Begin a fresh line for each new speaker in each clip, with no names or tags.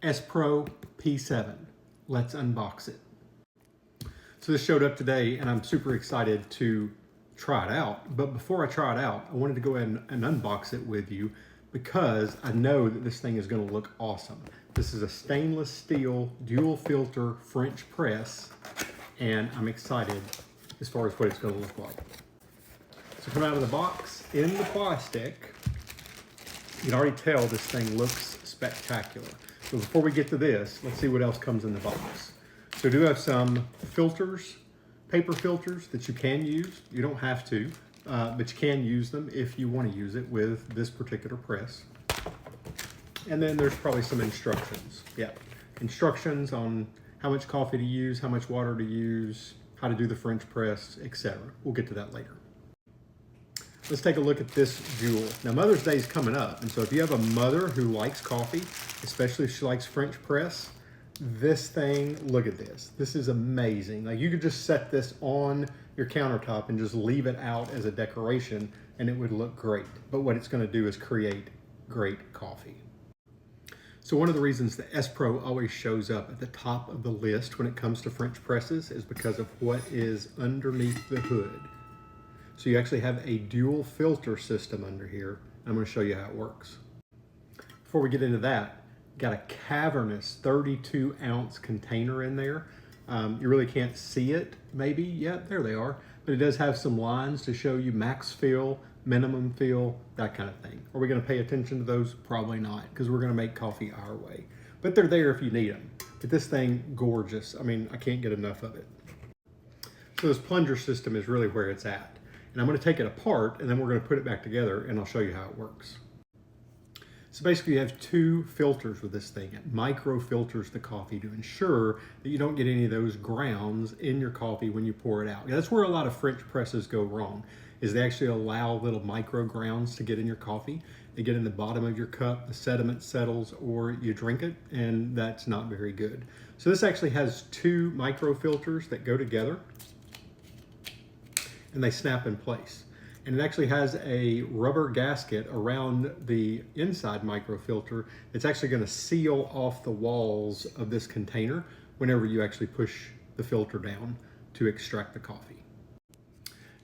S-Pro P7. Let's unbox it. So this showed up today and I'm super excited to try it out. But before I try it out, I wanted to go ahead and unbox it with you because I know that this thing is going to look awesome. This is a stainless steel dual filter French press and I'm excited as far as what it's going to look like. So coming out of the box in the plastic, you can already tell this thing looks spectacular. So before we get to this, let's see what else comes in the box. So we do have some filters, paper filters that you can use. You don't have to, but you can use them if you want to use it with this particular press. And then there's probably some instructions. Yeah, instructions on how much coffee to use, how much water to use, how to do the French press, etc. We'll get to that later. Let's take a look at this jewel. Now Mother's Day is coming up, and so if you have a mother who likes coffee, especially if she likes French press, this thing, look at this. This is amazing. Like you could just set this on your countertop and just leave it out as a decoration and it would look great. But what it's gonna do is create great coffee. So one of the reasons the S-Pro always shows up at the top of the list when it comes to French presses is because of what is underneath the hood. So you actually have a dual filter system under here. I'm going to show you how it works. Before we get into that, got a cavernous 32-ounce container in there. You really can't see it, maybe. Yeah, there they are. But it does have some lines to show you max fill, minimum fill, that kind of thing. Are we going to pay attention to those? Probably not, because we're going to make coffee our way. But they're there if you need them. But this thing, gorgeous. I mean, I can't get enough of it. So this plunger system is really where it's at. And I'm going to take it apart and then we're going to put it back together and I'll show you how it works. So basically you have two filters with this thing. It micro filters the coffee to ensure that you don't get any of those grounds in your coffee when you pour it out. That's where a lot of French presses go wrong, is they actually allow little micro grounds to get in your coffee. They get in the bottom of your cup, the sediment settles, or you drink it, and that's not very good. So this actually has two micro filters that go together and they snap in place. And it actually has a rubber gasket around the inside microfilter that's actually going to seal off the walls of this container whenever you actually push the filter down to extract the coffee.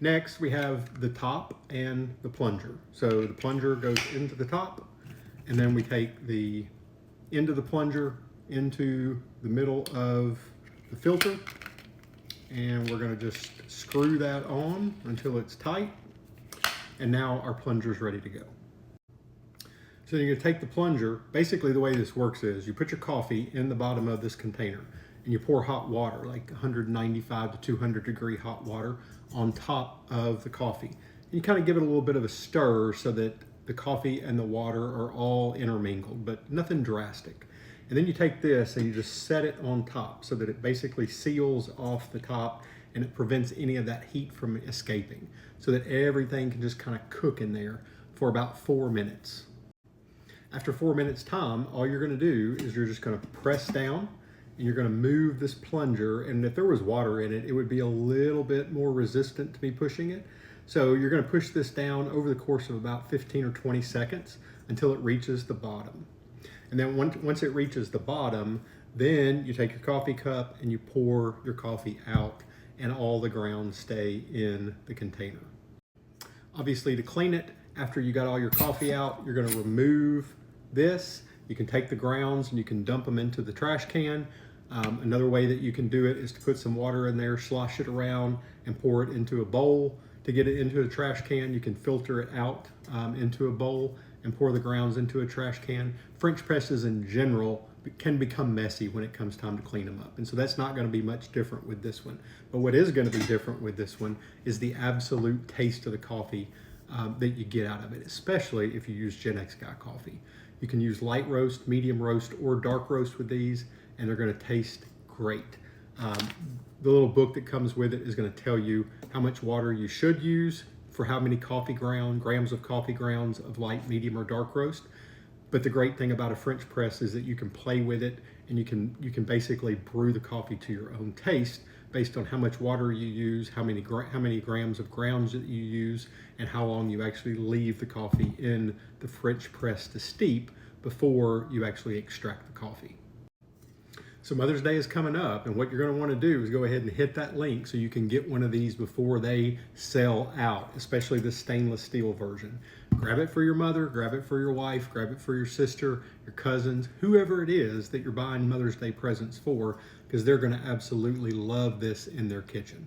Next, we have the top and the plunger. So the plunger goes into the top, and then we take the end of the plunger into the middle of the filter, and we're going to just screw that on until it's tight. And now our plunger is ready to go. So you're going to take the plunger. Basically the way this works is you put your coffee in the bottom of this container and you pour hot water, like 195 to 200 degree hot water on top of the coffee. And you kind of give it a little bit of a stir so that the coffee and the water are all intermingled, but nothing drastic. And then you take this and you just set it on top so that it basically seals off the top and it prevents any of that heat from escaping, so that everything can just kind of cook in there for about 4 minutes. After 4 minutes time, all you're going to do is you're just going to press down and you're going to move this plunger, and if there was water in it, it would be a little bit more resistant to me pushing it. So you're going to push this down over the course of about 15 or 20 seconds until it reaches the bottom. And then once it reaches the bottom, then you take your coffee cup and you pour your coffee out, and all the grounds stay in the container. Obviously, to clean it, after you got all your coffee out, you're going to remove this. You can take the grounds and you can dump them into the trash can. Another way that you can do it is to put some water in there, slosh it around, and pour it into a bowl. To get it into a trash can, you can filter it out into a bowl and pour the grounds into a trash can. French presses in general can become messy when it comes time to clean them up. And so that's not going to be much different with this one. But what is going to be different with this one is the absolute taste of the coffee that you get out of it, especially if you use Gen X Guy coffee. You can use light roast, medium roast, or dark roast with these, and they're going to taste great. The little book that comes with it is going to tell you how much water you should use for how many grams of coffee grounds of light, medium, or dark roast. But the great thing about a French press is that you can play with it and you can basically brew the coffee to your own taste based on how much water you use, how many grams of grounds that you use, and how long you actually leave the coffee in the French press to steep before you actually extract the coffee. So Mother's Day is coming up, and what you're going to want to do is go ahead and hit that link so you can get one of these before they sell out, especially the stainless steel version. Grab it for your mother, grab it for your wife, grab it for your sister, your cousins, whoever it is that you're buying Mother's Day presents for, because they're going to absolutely love this in their kitchen.